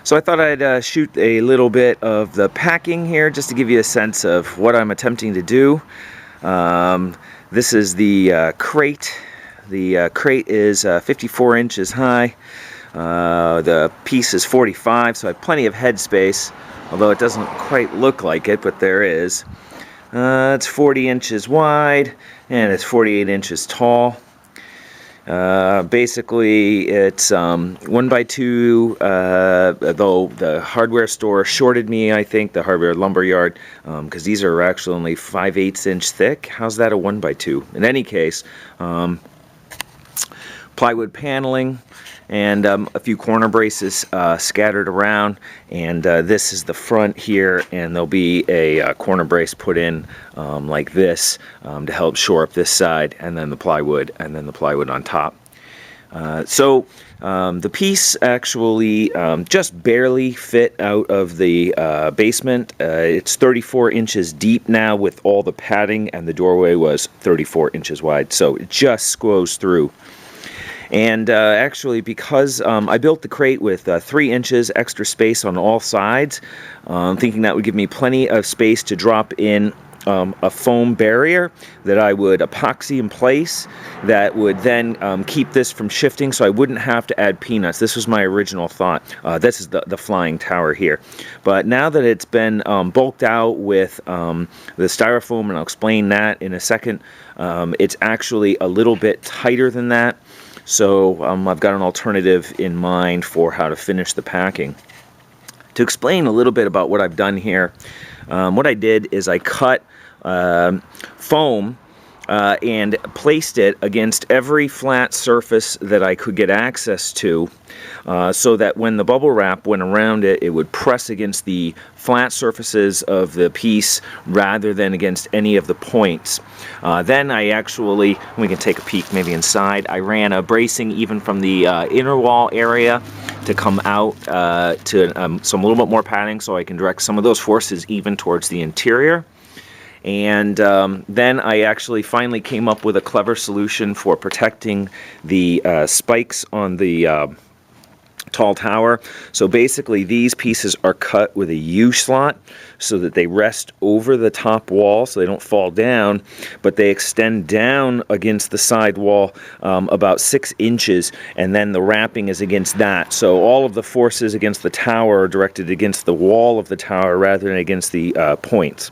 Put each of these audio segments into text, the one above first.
So I thought I'd shoot a little bit of the packing here just to give you a sense of what I'm attempting to do. This is the crate. The crate is 54 inches high. The piece is 45, so I have plenty of head space, although it doesn't quite look like it, but there is. It's 40 inches wide and it's 48 inches tall. Basically, it's 1x2, though the hardware store shorted me, I think, the hardware lumber yard, because these are actually only 5/8 inch thick. How's that a 1x2? In any case, plywood paneling and a few corner braces scattered around, and this is the front here, and there'll be a corner brace put in like this to help shore up this side, and then the plywood on top. So the piece actually just barely fit out of the basement. It's 34 inches deep now with all the padding, and the doorway was 34 inches wide, so it just squoze through. And actually, because I built the crate with 3 inches extra space on all sides, thinking that would give me plenty of space to drop in a foam barrier that I would epoxy in place that would then keep this from shifting, so I wouldn't have to add peanuts. This was my original thought. This is the flying tower here. But now that it's been bulked out with the styrofoam, and I'll explain that in a second, it's actually a little bit tighter than that. So I've got an alternative in mind for how to finish the packing. To explain a little bit about what I've done here, what I did is I cut foam and placed it against every flat surface that I could get access to, so that when the bubble wrap went around it, it would press against the flat surfaces of the piece rather than against any of the points. Then I actually, we can take a peek maybe inside, I ran a bracing even from the inner wall area to come out to some little bit more padding, so I can direct some of those forces even towards the interior. And then I actually finally came up with a clever solution for protecting the spikes on the tall tower. So basically these pieces are cut with a U-slot so that they rest over the top wall so they don't fall down, but they extend down against the side wall about 6 inches, and then the wrapping is against that. So all of the forces against the tower are directed against the wall of the tower rather than against the points.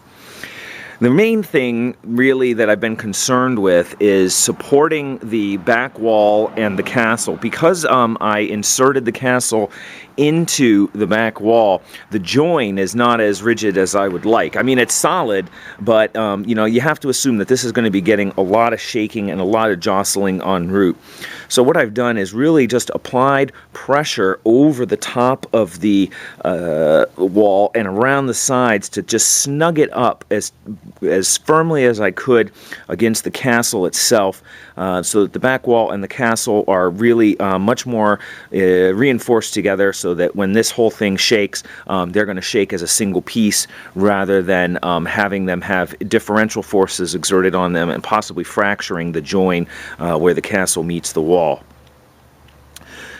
The main thing really that I've been concerned with is supporting the back wall and the castle. Because I inserted the castle into the back wall, the join is not as rigid as I would like. I mean, it's solid, but you know, you have to assume that this is going to be getting a lot of shaking and a lot of jostling en route. So what I've done is really just applied pressure over the top of the wall and around the sides to just snug it up as firmly as I could against the castle itself, so that the back wall and the castle are really much more reinforced together, so that when this whole thing shakes, they're going to shake as a single piece rather than having them have differential forces exerted on them and possibly fracturing the join where the castle meets the wall.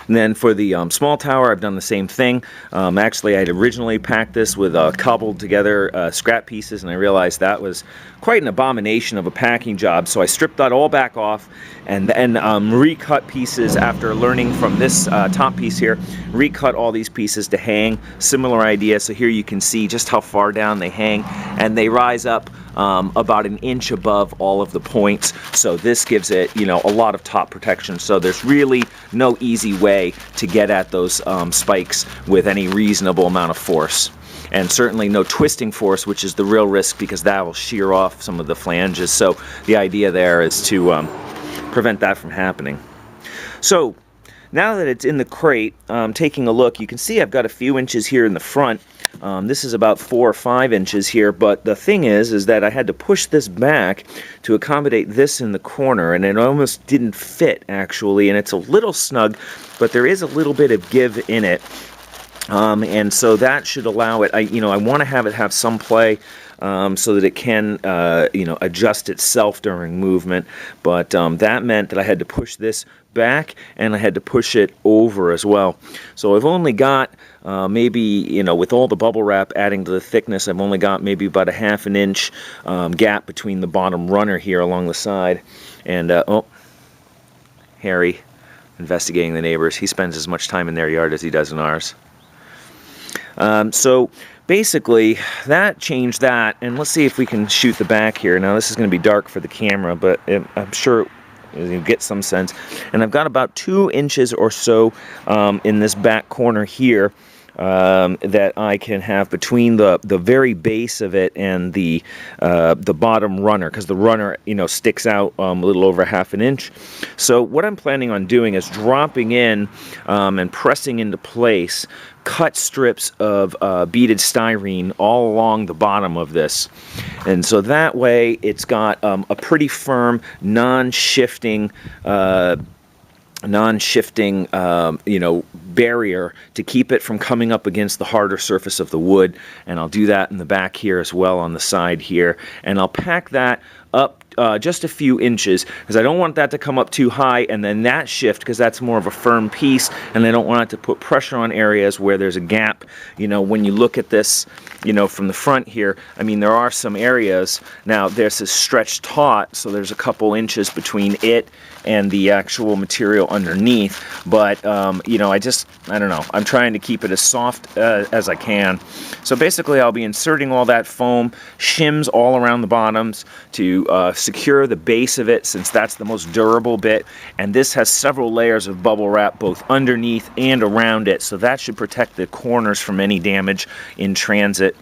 And then for the small tower, I've done the same thing. Actually, I had originally packed this with cobbled together scrap pieces, and I realized that was quite an abomination of a packing job. So I stripped that all back off and then recut pieces after learning from this top piece here. Recut all these pieces to hang. Similar idea. So here you can see just how far down they hang, and they rise up about 1 inch above all of the points. So this gives it, you know, a lot of top protection. So there's really no easy way to get at those spikes with any reasonable amount of force. And certainly no twisting force, which is the real risk, because that will shear off some of the flanges. So the idea there is to prevent that from happening. So now that it's in the crate, taking a look, you can see I've got a few inches here in the front. This is about 4 or 5 inches here, but the thing is that I had to push this back to accommodate this in the corner, and it almost didn't fit actually, and it's a little snug, but there is a little bit of give in it. And so that should allow it, I want to have it have some play so that it can, adjust itself during movement. But that meant that I had to push this back and I had to push it over as well. So I've only got maybe, with all the bubble wrap adding to the thickness, I've only got maybe about a 1/2 inch gap between the bottom runner here along the side. And, Harry, investigating the neighbors. He spends as much time in their yard as he does in ours. So basically, that changed that. And let's see if we can shoot the back here. Now, this is going to be dark for the camera, but I'm sure you get some sense. And I've got about 2 inches or so in this back corner here that I can have between the very base of it and the bottom runner, because the runner sticks out a little over 1/2 inch. So what I'm planning on doing is dropping in and pressing into place cut strips of beaded styrene all along the bottom of this, and so that way it's got a pretty firm non-shifting barrier to keep it from coming up against the harder surface of the wood. And I'll do that in the back here as well, on the side here, and I'll pack that up just a few inches, because I don't want that to come up too high and then that shift, because that's more of a firm piece, and I don't want it to put pressure on areas where there's a gap. When you look at this, from the front here, I mean, there are some areas. Now, there's this stretched taut, so there's a couple inches between it and the actual material underneath. But, I don't know. I'm trying to keep it as soft as I can. So basically, I'll be inserting all that foam, shims all around the bottoms to secure the base of it, since that's the most durable bit. And this has several layers of bubble wrap, both underneath and around it. So that should protect the corners from any damage in transit.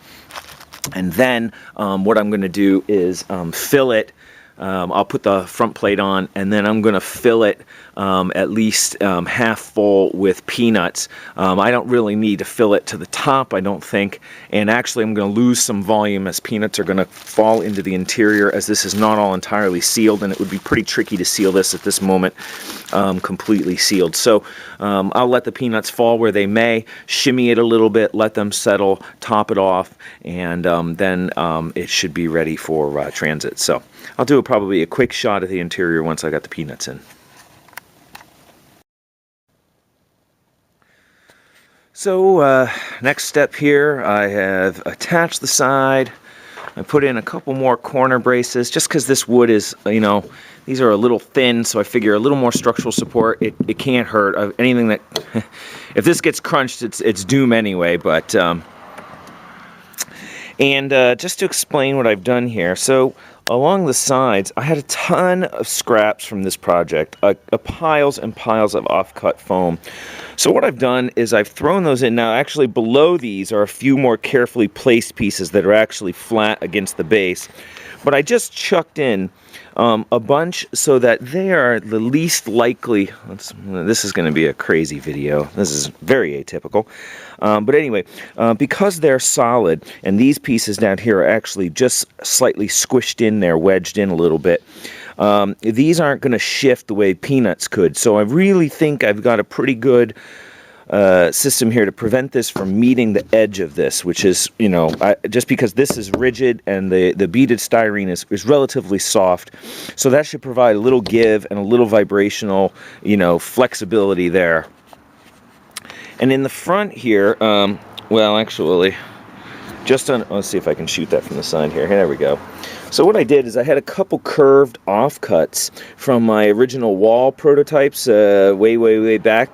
And then what I'm going to do is fill it. I'll put the front plate on, and then I'm going to fill it at least half full with peanuts. I don't really need to fill it to the top, I don't think. And actually, I'm going to lose some volume, as peanuts are going to fall into the interior, as this is not all entirely sealed, and it would be pretty tricky to seal this at this moment completely sealed. So I'll let the peanuts fall where they may, shimmy it a little bit, let them settle, top it off, and then it should be ready for transit. So I'll do probably a quick shot of the interior once I got the peanuts in. So next step here, I have attached the side. I put in a couple more corner braces, just because this wood is, these are a little thin, so I figure a little more structural support, it can't hurt. Anything that, if this gets crunched, it's doom anyway. But just to explain what I've done here, so along the sides, I had a ton of scraps from this project, piles and piles of off-cut foam. So what I've done is I've thrown those in. Now, actually below these are a few more carefully placed pieces that are actually flat against the base. But I just chucked in a bunch so that they are the least likely. This is going to be a crazy video. This is very atypical. But anyway, because they're solid, and these pieces down here are actually just slightly squished in there, wedged in a little bit, these aren't going to shift the way peanuts could. So I really think I've got a pretty good system here to prevent this from meeting the edge of this, which is, just because this is rigid and the beaded styrene is relatively soft. So that should provide a little give and a little vibrational, flexibility there. And in the front here, well, actually, let's see if I can shoot that from the side here. There we go. So what I did is I had a couple curved offcuts from my original wall prototypes way back,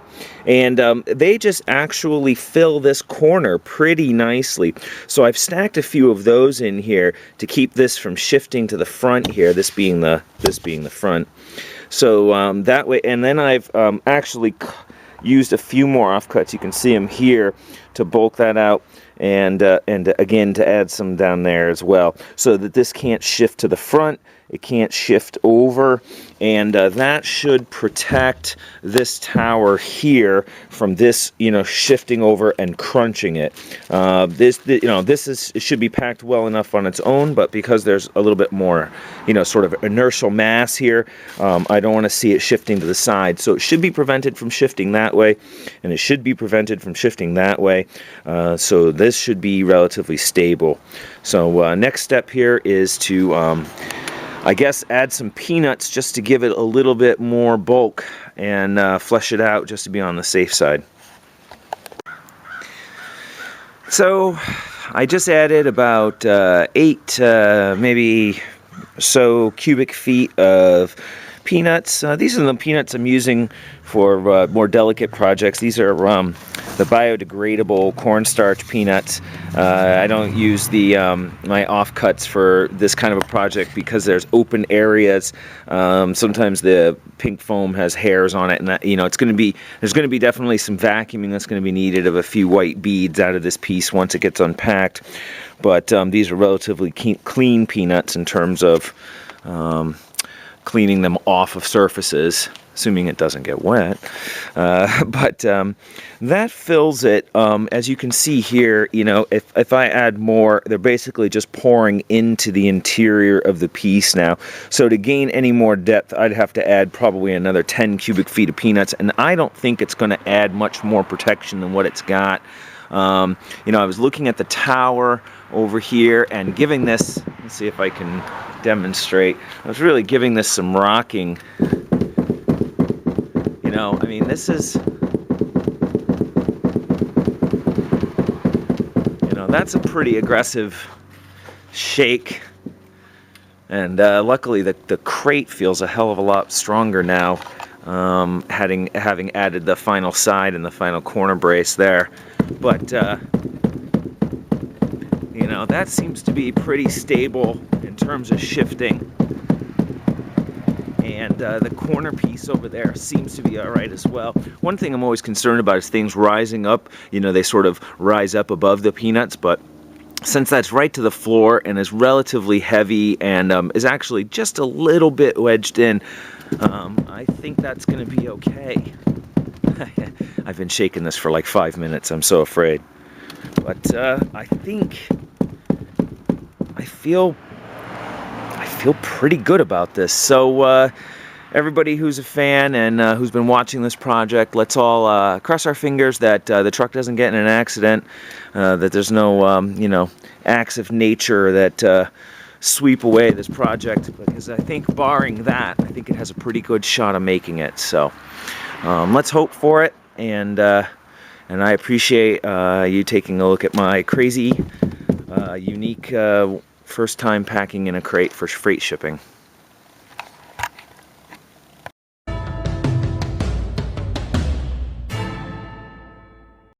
and they just actually fill this corner pretty nicely. So I've stacked a few of those in here to keep this from shifting to the front here, this being the front. So that way, and then I've actually used a few more offcuts. You can see them here to bulk that out, and again to add some down there as well, so that this can't shift to the front it can't shift over, and that should protect this tower here from this, shifting over and crunching it. It should be packed well enough on its own, but because there's a little bit more, sort of inertial mass here, I don't want to see it shifting to the side. So it should be prevented from shifting that way, and it should be prevented from shifting that way. So this should be relatively stable. So next step here is to, I guess, add some peanuts just to give it a little bit more bulk and flesh it out just to be on the safe side. So I just added about 8 maybe so cubic feet of peanuts. These are the peanuts I'm using for more delicate projects. These are the biodegradable cornstarch peanuts. I don't use the my offcuts for this kind of a project because there's open areas. Sometimes the pink foam has hairs on it, and that, there's going to be definitely some vacuuming that's going to be needed of a few white beads out of this piece once it gets unpacked. But these are relatively clean peanuts in terms of cleaning them off of surfaces, assuming it doesn't get wet. But that fills it. As you can see here, if I add more, they're basically just pouring into the interior of the piece now. So to gain any more depth, I'd have to add probably another 10 cubic feet of peanuts, and I don't think it's going to add much more protection than what it's got. I was looking at the tower over here and giving this, let's see if I can demonstrate, I was really giving this some rocking. I mean, this is, that's a pretty aggressive shake, and luckily the crate feels a hell of a lot stronger now, having added the final side and the final corner brace there. But that seems to be pretty stable in terms of shifting, and the corner piece over there seems to be all right as well. One thing I'm always concerned about is things rising up. They sort of rise up above the peanuts, but since that's right to the floor and is relatively heavy and is actually just a little bit wedged in, I think that's going to be okay. I've been shaking this for like 5 minutes. I'm so afraid. But I feel pretty good about this. So everybody who's a fan and who's been watching this project, let's all cross our fingers that the truck doesn't get in an accident, that there's no acts of nature that sweep away this project, because I think barring that, I think it has a pretty good shot of making it. So let's hope for it, and I appreciate you taking a look at my crazy, unique first time packing in a crate for freight shipping.